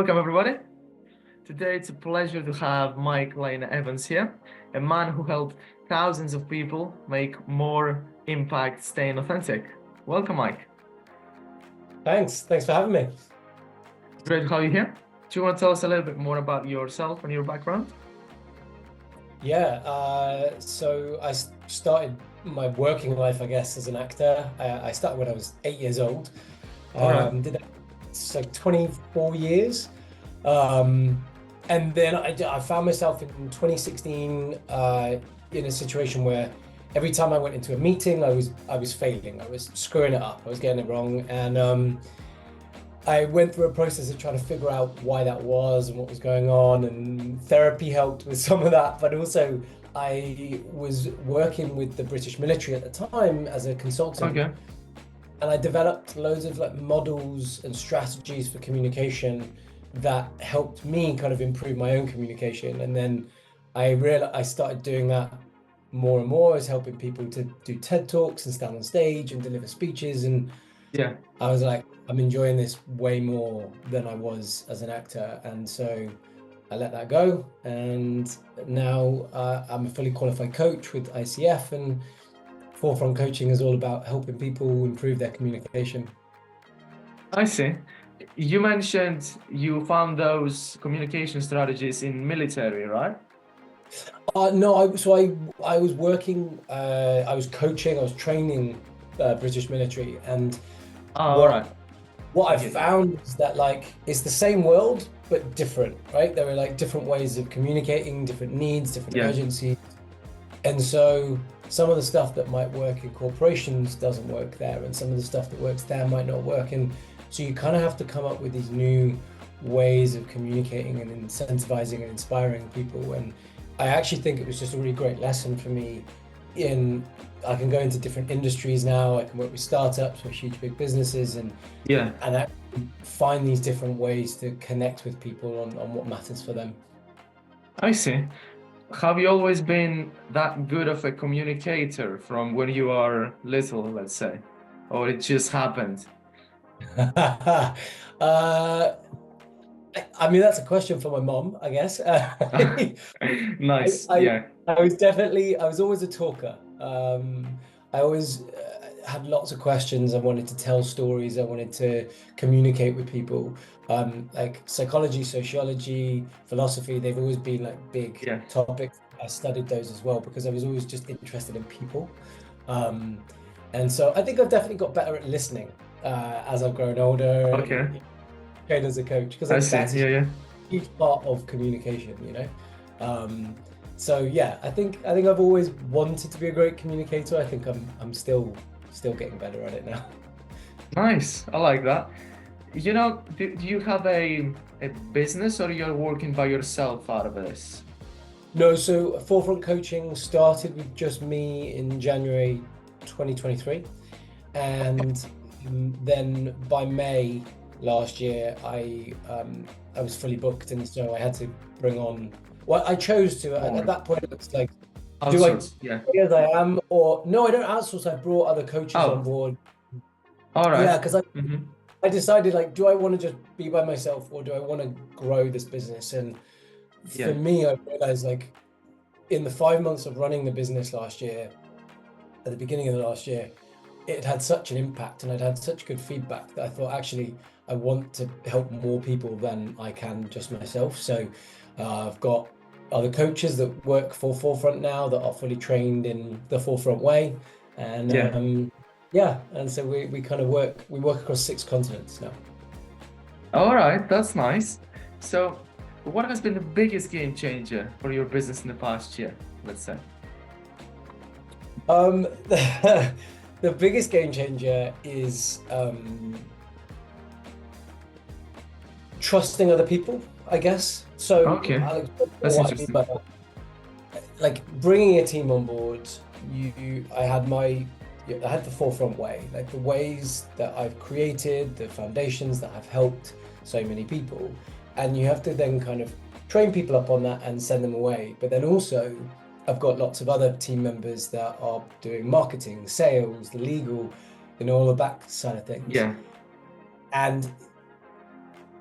Welcome, everybody. Today, it's a pleasure to have Mike Lane Evans here, a man who helped thousands of people make more impact staying authentic. Welcome, Mike. Thanks for having me. Great to have you here. Do you want to tell us a little bit more about yourself and your background? So I started my working life, I guess, as an actor. I started when I was 8 years old. All right. Did that, it's like 24 years. And then I found myself in 2016 in a situation where every time I went into a meeting, I was failing. I was screwing it up. I was getting it wrong. And I went through a process of trying to figure out why that was and what was going on, and therapy helped with some of that. But also, I was working with the British military at the time as a consultant, Okay. and I developed loads of like models and strategies for communication that helped me kind of improve my own communication. And then I started doing that more and more. I was helping people to do TED Talks and stand on stage and deliver speeches, and Yeah. I was like, I'm enjoying this way more than I was as an actor. And so I let that go. And now I'm a fully qualified coach with ICF, and Forefront Coaching is all about helping people improve their communication. I see. You mentioned you found those communication strategies in military, right? No, I was working, I was coaching, I was training British military. And Oh, all right. what I Okay. found is that like it's the same world but different, right? There are like different ways of communicating, different needs, different Yeah. urgencies. And so some of the stuff that might work in corporations doesn't work there, and some of the stuff that works there might not work. And so you kind of have to come up with these new ways of communicating and incentivizing and inspiring people. And I actually think it was just a really great lesson for me. I can go into different industries now. I can work with startups or huge big businesses, and Yeah. actually find these different ways to connect with people on what matters for them. I see. Have you always been that good of a communicator from when you are little, let's say? Or it just happened? uh, I mean, that's a question for my mom, I guess. Nice. I, Yeah. I was always a talker. I always had lots of questions. I wanted to tell stories. I wanted to communicate with people. Like psychology, sociology, philosophy, they've always been like big Yeah. topics. I studied those as well because I was always just interested in people. Um, and so I think I've definitely got better at listening as I've grown older Okay. and trained as a coach, because I I think see. that's Yeah, yeah. huge part of communication, you know. Um, so yeah, I think I've always wanted to be a great communicator. I think I'm still getting better at it now. Nice. I like that. Do you have a business or you're working by yourself out of this? No, so Forefront Coaching started with just me in January 2023, and then by May last year, I was fully booked, and so I had to bring on. Well, I chose to. At Or that point, it was like, do I outsource? Yeah. stay as I am, or no? I don't outsource. I brought other coaches on Oh, board. all right. Yeah, because Mm-hmm. I decided, like, do I want to just be by myself, or do I want to grow this business? And for Yeah. me, I realized, like, in the 5 months of running the business last year, at the beginning of the last year, it had such an impact and I'd had such good feedback that I thought, actually, I want to help more people than I can just myself. So I've got other coaches that work for Forefront now that are fully trained in the Forefront way. And Yeah. yeah, and so we kind of we work across 6 continents now. All right. That's nice. So, what has been the biggest game changer for your business in the past year, let's say? The biggest game changer is trusting other people, I guess. So Okay. I'll explain That's what I mean interesting. by that. Like bringing a team on board, I had the Forefront way, like the ways that I've created, the foundations that have helped so many people, and you have to then kind of train people up on that and send them away. But then also, I've got lots of other team members that are doing marketing, sales, legal, all of that side of things. Yeah. And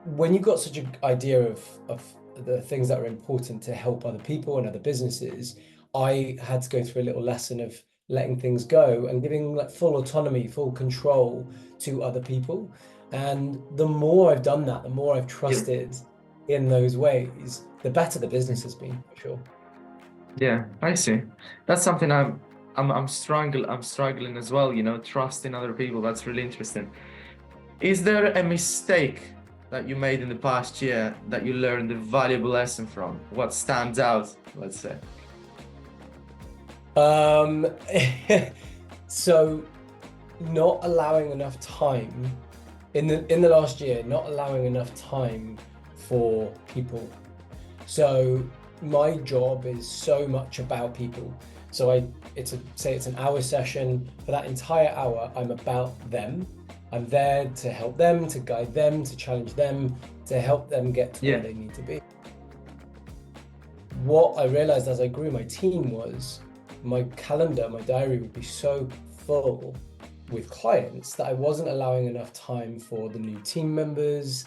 when you've got such an idea of the things that are important to help other people and other businesses, I had to go through a little lesson of letting things go and giving like full autonomy, full control to other people. And the more I've done that, the more I've Yeah. trusted in those ways, the better the business has been, for sure. Yeah, I see. That's something I'm struggling as well, you know, trusting other people. That's really interesting. Is there a mistake that you made in the past year that you learned a valuable lesson from? What stands out, let's say? Um, so not allowing enough time in the last year, not allowing enough time for people. So my job is so much about people. So it's an hour session. For that entire hour, I'm about them. I'm there to help them, to guide them, to challenge them, to help them get to where Yeah. they need to be. What I realized as I grew my team was my calendar, my diary would be so full with clients that I wasn't allowing enough time for the new team members,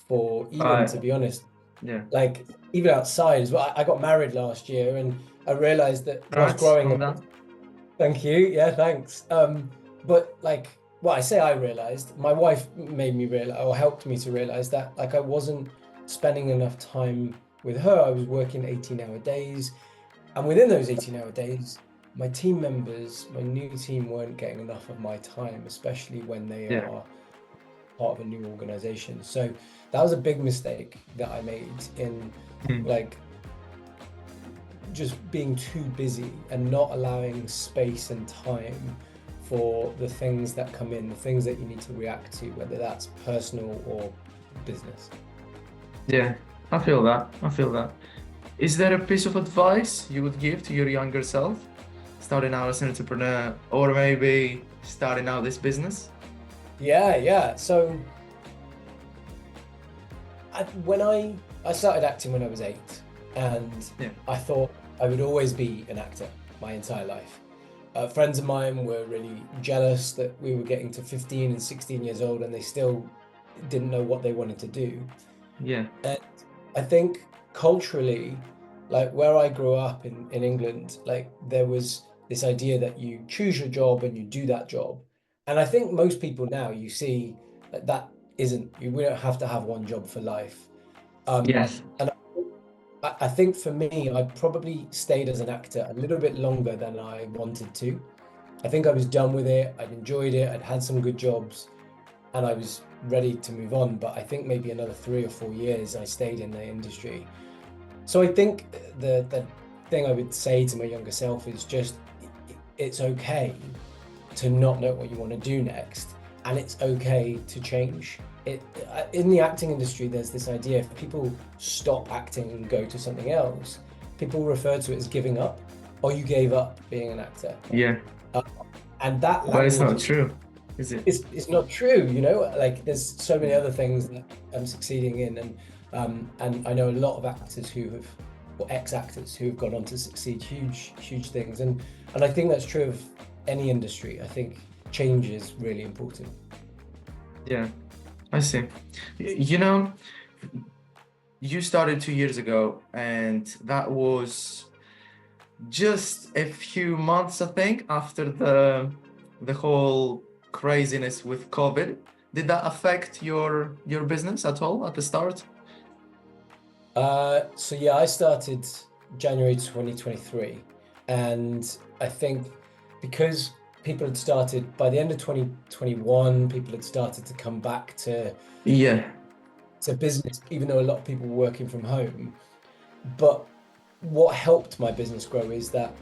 for even, Right. to be honest, Yeah. like even outside as well. I got married last year and I realized that whilst Right. growing Well up, done. thank you, yeah, thanks. But like, well, I say I realized, my wife made me realize or helped me to realize that like I wasn't spending enough time with her. I was working 18-hour days. And within those 18-hour days, my team members, my new team weren't getting enough of my time, especially when they Yeah. are part of a new organization. So that was a big mistake that I made in Hmm. like just being too busy and not allowing space and time for the things that come in, the things that you need to react to, whether that's personal or business. Yeah. I feel that. I feel that. Is there a piece of advice you would give to your younger self, starting out as an entrepreneur, or maybe starting out this business? Yeah. So when I started acting when I was 8, and Yeah. I thought I would always be an actor my entire life. Friends of mine were really jealous that we were getting to 15 and 16 years old and they still didn't know what they wanted to do. Yeah. And I think culturally, like where I grew up in England, like there was this idea that you choose your job and you do that job. And I think most people now you see that isn't, we don't have to have one job for life. Yes. And I think for me, I probably stayed as an actor a little bit longer than I wanted to. I think I was done with it. I'd enjoyed it. I'd had some good jobs and I was ready to move on. But I think maybe another 3 or 4 years I stayed in the industry. So I think the thing I would say to my younger self is just it's okay to not know what you want to do next, and it's okay to change. In the acting industry, there's this idea if people stop acting and go to something else, people refer to it as giving up, or you gave up being an actor. Yeah. And that But it's language not true, is it? it's not true, you know. Like there's so many other things that I'm succeeding in, and I know a lot of actors who have, or ex-actors who have gone on to succeed huge things, and I think that's true of any industry. I think change is really important. Yeah, I see. You know, you started 2 years ago, and that was just a few months, I think, after the whole craziness with COVID. Did that affect your business at all at the start? So yeah, I started January 2023, and I think because people had started by the end of 2021, people had started to come back Yeah, to business, even though a lot of people were working from home. But what helped my business grow is that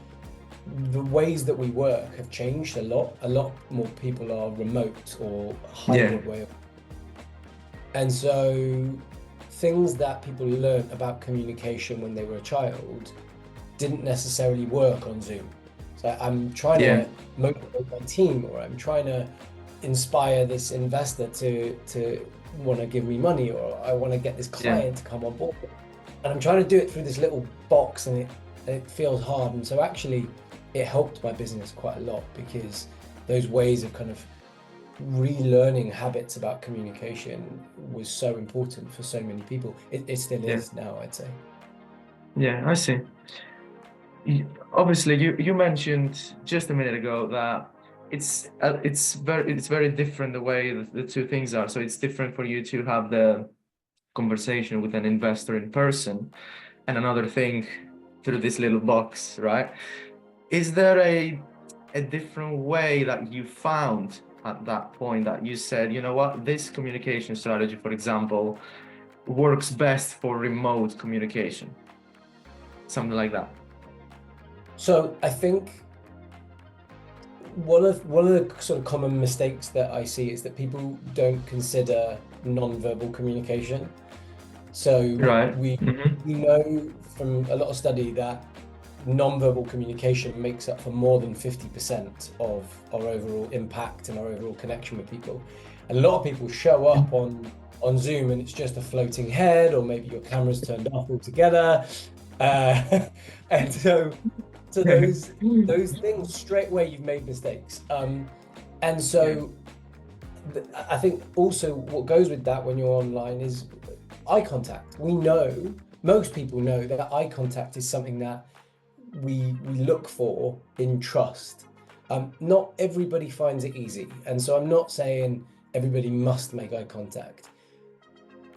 the ways that we work have changed a lot. A lot more people are remote or yeah, hybrid way. And so things that people learned about communication when they were a child didn't necessarily work on Zoom. So I'm trying yeah, to motivate my team, or I'm trying to inspire this investor to want to give me money, or I want to get this yeah, client to come on board. And I'm trying to do it through this little box, and it feels hard. And so actually it helped my business quite a lot because those ways of kind of relearning habits about communication was so important for so many people. It still Yeah. is now, I'd say. Yeah, I see. Obviously, you mentioned just a minute ago that it's very different the way the two things are. So it's different for you to have the conversation with an investor in person, and another thing through this little box, right? Is there a different way that you found at that point that you said, you know what, this communication strategy, for example, works best for remote communication? Something like that. So I think one of the sort of common mistakes that I see is that people don't consider non-verbal communication. So Right. we Mm-hmm. we know from a lot of study that non-verbal communication makes up for more than 50% of our overall impact and our overall connection with people. And a lot of people show up on Zoom and it's just a floating head, or maybe your camera's turned off altogether. And so those things straight away you've made mistakes. And so I think also what goes with that when you're online is eye contact. We know, most people know that eye contact is something that we look for in trust. Not everybody finds it easy, and so I'm not saying everybody must make eye contact.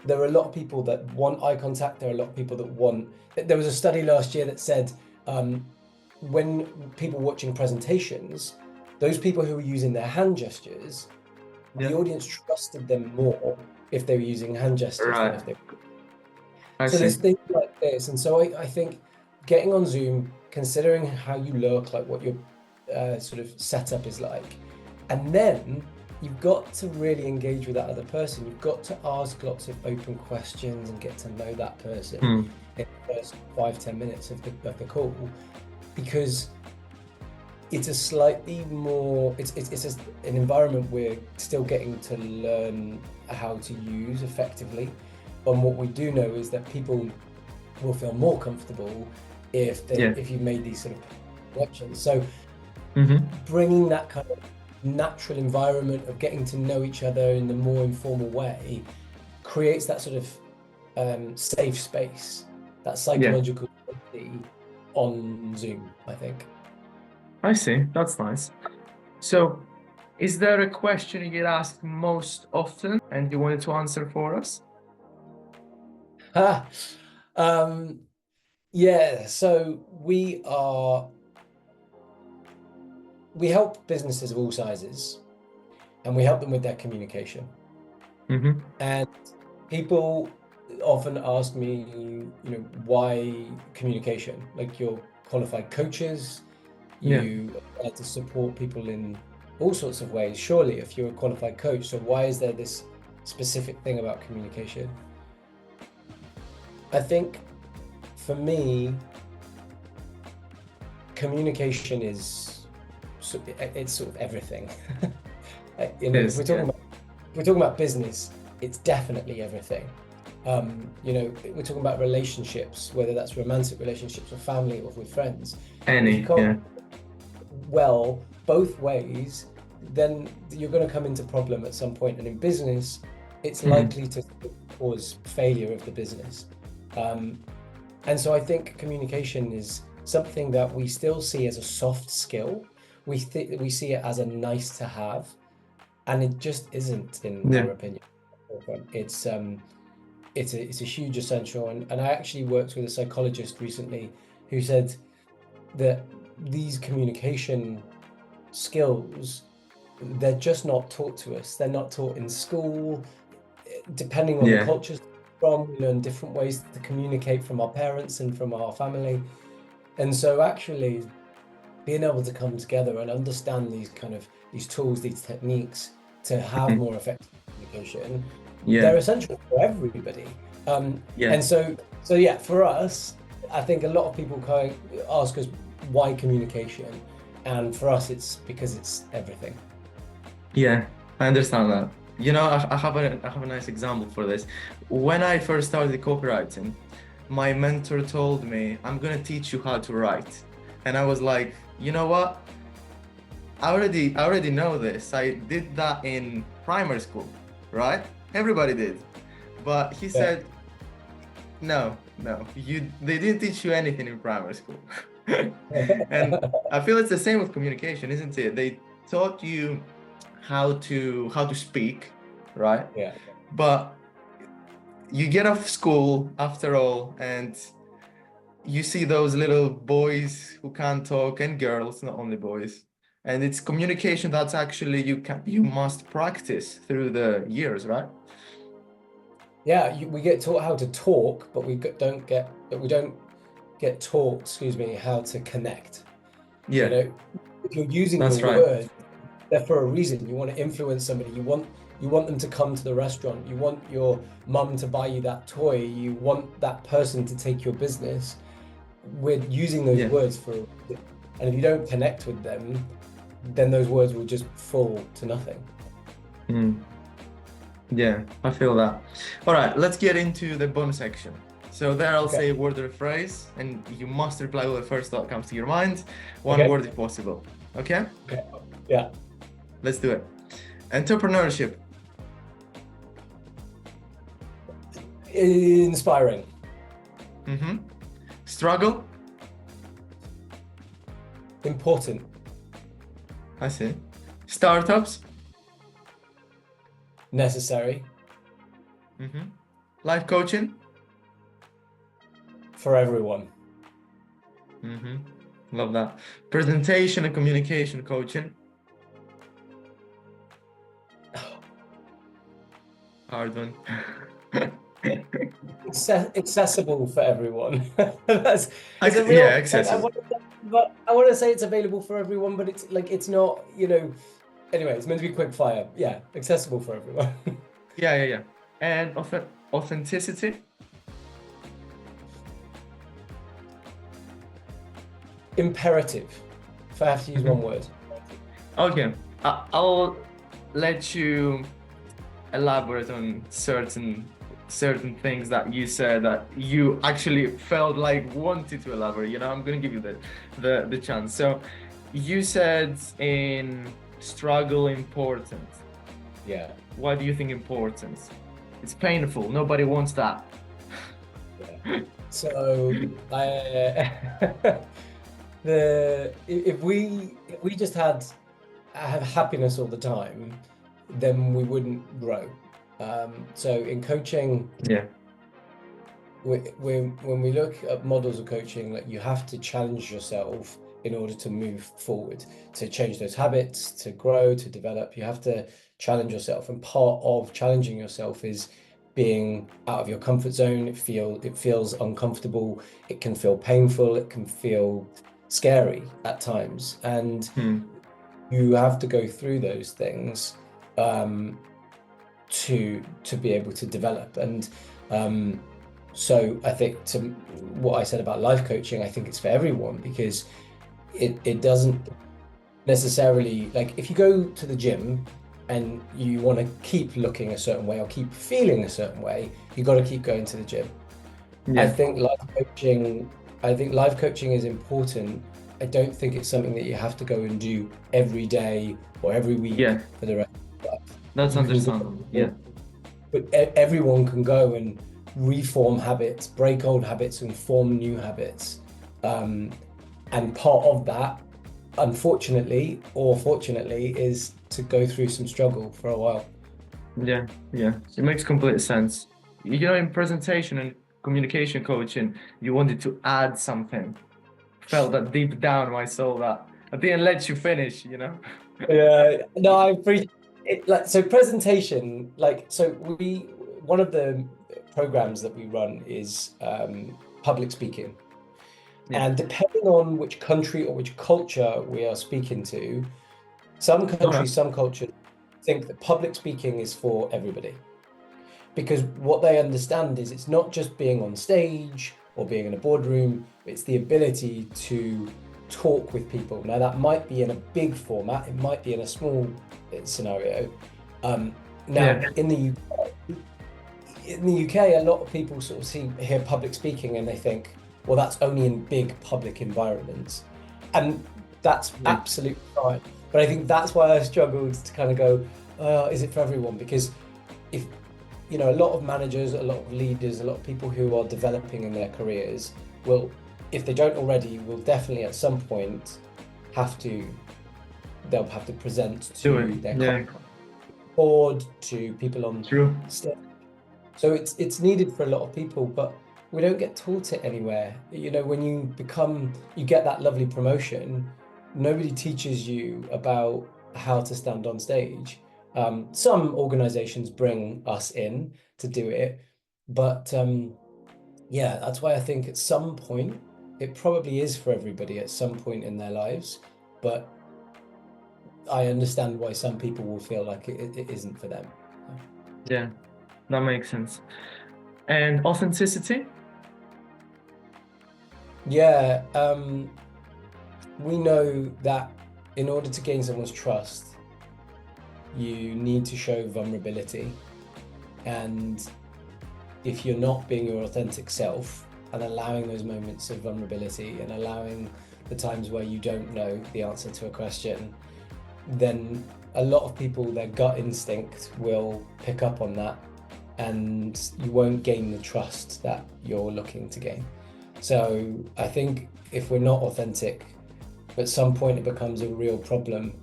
There are a lot of people that want eye contact. There are a lot of people that want. There was a study last year that said when people watching presentations, those people who were using their hand gestures, the audience trusted them more if they were using hand gestures than if Right. they. I So see. there's things like this, and so I think getting on Zoom, considering how you look, like what your sort of setup is like, and then you've got to really engage with that other person. You've got to ask lots of open questions and get to know that person Hmm. in the first 5-10 minutes of the call, because it's a slightly more it's an environment we're still getting to learn how to use effectively. And what we do know is that people will feel more comfortable if Yeah. you've made these sort of connections. So Mm-hmm. bringing that kind of natural environment of getting to know each other in the more informal way creates that sort of safe space, that psychological safety on Zoom, I think. I see. That's nice. So, is there a question you get asked most often and you wanted to answer for us? um, yeah, so we help businesses of all sizes, and we help them with their communication. Mm-hmm. And people often ask me, you know, why communication? Like, you're qualified coaches, Yeah. you are there to support people in all sorts of ways, surely, if you're a qualified coach. So why is there this specific thing about communication? I think for me, communication is it's sort of everything. You know, if we're talking about business, it's definitely everything. You know, we're talking about relationships, whether that's romantic relationships or family or with friends. And if you can't well both ways, then you're going to come into problem at some point. And in business, it's likely to cause failure of the business. And so I think communication is something that we still see as a soft skill. We see it as a nice to have, and it just isn't, in our opinion. It's a huge essential. And I actually worked with a psychologist recently who said that these communication skills, they're just not taught to us. They're not taught in school. Depending on the cultures from, we learn different ways to communicate from our parents and from our family. And so actually being able to come together and understand these tools, these techniques to have more effective communication, they're essential for everybody. And so yeah, for us, I think a lot of people ask us why communication, and for us it's because it's everything. Yeah, I understand that. You know, I have a nice example for this. When I first started copywriting, my mentor told me, I'm gonna teach you how to write. And I was like, you know what? I already know this. I did that in primary school, right? Everybody did. But he Yeah. said, no, no, they didn't teach you anything in primary school. And I feel it's the same with communication, isn't it? They taught you how to speak, right? Yeah. But you get off school after all, and you see those little boys who can't talk, and girls, not only boys. And it's communication that's actually you must practice through the years, right? Yeah, we get taught how to talk, but we don't get taught, excuse me, how to connect. You Yeah, know, if you're using your that's right. words, they're for a reason. You want to influence somebody. You want them to come to the restaurant. You want your mum to buy you that toy. You want that person to take your business. We're using those Yeah. words for a reason. And if you don't connect with them, then those words will just fall to nothing. Mm. Yeah, I feel that. All right, let's get into the bonus section. So there I'll Okay. say a word or a phrase, and you must reply with the first thought comes to your mind. One Okay. word if possible. Okay? Okay. Yeah. Let's do it. Entrepreneurship. Inspiring. Mm-hmm. Struggle. Important. I see. Startups. Necessary. Mm-hmm. Life coaching. For everyone. Mm-hmm. Love that. Presentation and communication coaching. Hard one. Accessible for everyone. That's Ac- it's a real yeah, like, accessible. I want to say it's available for everyone, but it's like it's not, anyway, it's meant to be quick fire. Yeah, accessible for everyone. Yeah. And authenticity. Imperative. If I have to use one word. Okay, I'll let you elaborate on certain things that you said that you actually felt like wanted to elaborate. I'm gonna give you the chance. So you said in struggle important. Yeah. Why do you think important? It's painful. Nobody wants that. Yeah. So if we just have happiness all the time, then we wouldn't grow. So in coaching, Yeah. when we look at models of coaching, like you have to challenge yourself in order to move forward, to change those habits, to grow, to develop. You have to challenge yourself, and part of challenging yourself is being out of your comfort zone. It feels uncomfortable. It can feel painful. It can feel scary at times, and you have to go through those things to be able to develop. And so I think to what I said about life coaching, I think it's for everyone, because it doesn't necessarily, like, if you go to the gym and you want to keep looking a certain way or keep feeling a certain way, you got to keep going to the gym. Yeah. I think life coaching is important. I don't think it's something that you have to go and do every day or every week for the rest of your life. That's understandable. Yeah. But everyone can go and reform habits, break old habits and form new habits. And part of that, unfortunately or fortunately, is to go through some struggle for a while. Yeah. It makes complete sense. In presentation and communication coaching, you wanted to add something. Felt that deep down my soul that I didn't let you finish, Yeah, no, I appreciate it. Like, so presentation, one of the programs that we run is public speaking. Yeah. And depending on which country or which culture we are speaking to, some countries, some cultures think that public speaking is for everybody. Because what they understand is it's not just being on stage or being in a boardroom, it's the ability to talk with people. Now, that might be in a big format, it might be in a small scenario. In the UK, a lot of people sort of hear public speaking and they think, well, that's only in big public environments. And that's absolutely fine. But I think that's why I struggled to kind of go, is it for everyone? Because if, you know, a lot of managers, a lot of leaders, a lot of people who are developing in their careers will, if they don't already, will definitely at some point have to, they'll have to present Do to it. their Yeah, board, to people on true. stage. So it's needed for a lot of people, but we don't get taught it anywhere. You know, when you get that lovely promotion, nobody teaches you about how to stand on stage. Some organizations bring us in to do it, but yeah, that's why I think at some point it probably is for everybody at some point in their lives, but I understand why some people will feel like it isn't for them. Yeah, that makes sense. And authenticity? Yeah, we know that in order to gain someone's trust, you need to show vulnerability. And if you're not being your authentic self and allowing those moments of vulnerability and allowing the times where you don't know the answer to a question, then a lot of people, their gut instinct will pick up on that, and you won't gain the trust that you're looking to gain. So I think if we're not authentic, at some point it becomes a real problem,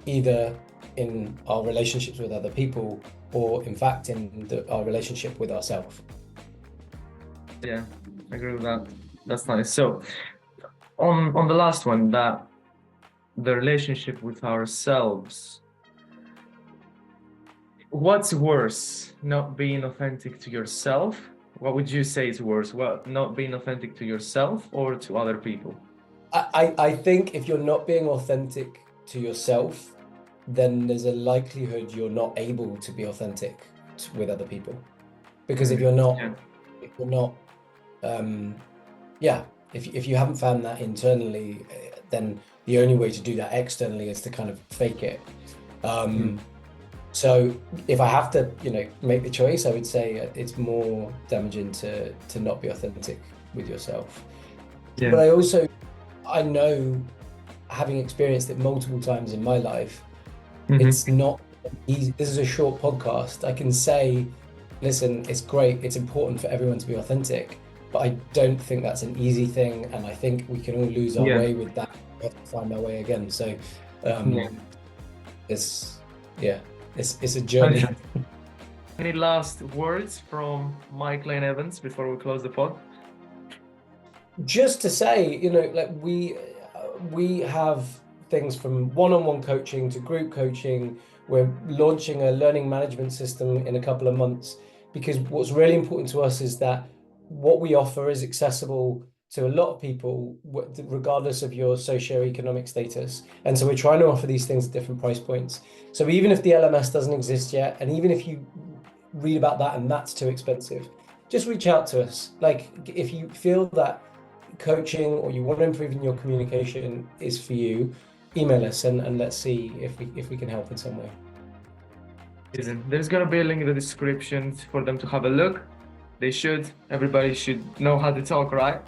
either in our relationships with other people or in fact in our relationship with ourselves. Yeah, I agree with that. That's nice. So on the last one, that the relationship with ourselves, what's worse, not being authentic to yourself? What would you say is worse? Well, not being authentic to yourself or to other people? I think if you're not being authentic to yourself, then there's a likelihood you're not able to be authentic with other people. Because if you're not, Yeah. if you're not, yeah, if you haven't found that internally, then the only way to do that externally is to kind of fake it. So if I have to, you know, make the choice, I would say it's more damaging to not be authentic with yourself. Yeah. But I know, having experienced it multiple times in my life, it's not easy. This is a short podcast. I can say, listen, it's great. It's important for everyone to be authentic, but I don't think that's an easy thing. And I think we can all lose our way with that. We have to find our way again. So it's a journey. Any last words from Mike Lane Evans before we close the pod? Just to say, you know, like we have things from one-on-one coaching to group coaching. We're launching a learning management system in a couple of months, because what's really important to us is that what we offer is accessible to a lot of people, regardless of your socioeconomic status. And so we're trying to offer these things at different price points. So even if the LMS doesn't exist yet, and even if you read about that and that's too expensive, just reach out to us. Like, if you feel that coaching or you want to improve in your communication is for you, email us and let's see if we can help in some way. There's gonna be a link in the description for them to have a look. They should. Everybody should know how to talk, right?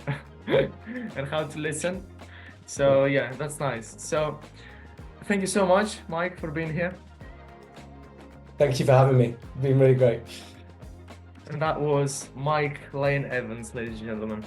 And how to listen. So yeah, that's nice. So thank you so much, Mike, for being here. Thank you for having me. It's been really great. And that was Mike Lane Evans, ladies and gentlemen.